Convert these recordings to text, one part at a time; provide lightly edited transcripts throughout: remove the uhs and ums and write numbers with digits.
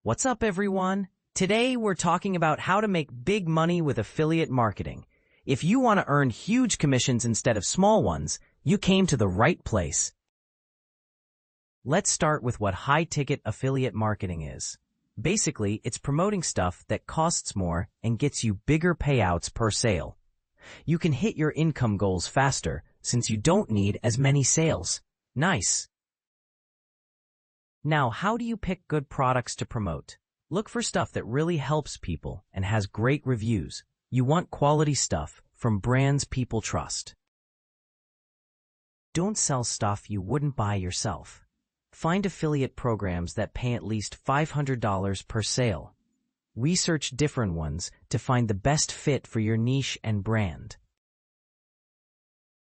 What's up, everyone? Today, we're talking about how to make big money with affiliate marketing. If you want to earn huge commissions instead of small ones, you came to the right place. Let's start with what high-ticket affiliate marketing is. Basically, it's promoting stuff that costs more and gets you bigger payouts per sale. You can hit your income goals faster since you don't need as many sales. Nice. Now, how do you pick good products to promote? Look for stuff that really helps people and has great reviews. You want quality stuff from brands people trust. Don't sell stuff you wouldn't buy yourself. Find affiliate programs that pay at least $500 per sale. Research different ones to find the best fit for your niche and brand.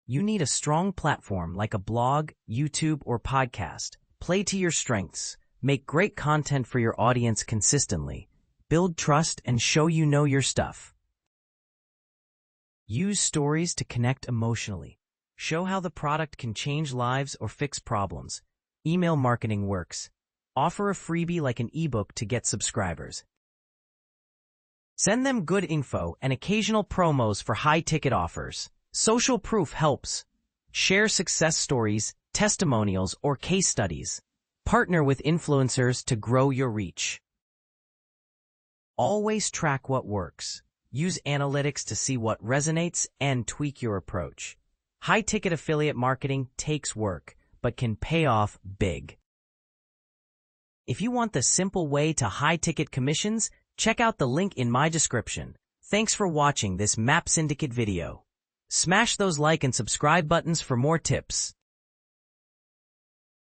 You need a strong platform like a blog, YouTube, or podcast. Play to your strengths. Make great content for your audience consistently. Build trust and show you know your stuff. Use stories to connect emotionally. Show how the product can change lives or fix problems. Email marketing works. Offer a freebie like an ebook to get subscribers. Send them good info and occasional promos for high-ticket offers. Social proof helps. Share success stories, testimonials, or case studies. Partner with influencers to grow your reach. Always track what works. Use analytics to see what resonates and tweak your approach. High-ticket affiliate marketing takes work, but can pay off big. If you want the simple way to high-ticket commissions, check out the link in my description. Thanks for watching this Map Syndicate video. Smash those like and subscribe buttons for more tips.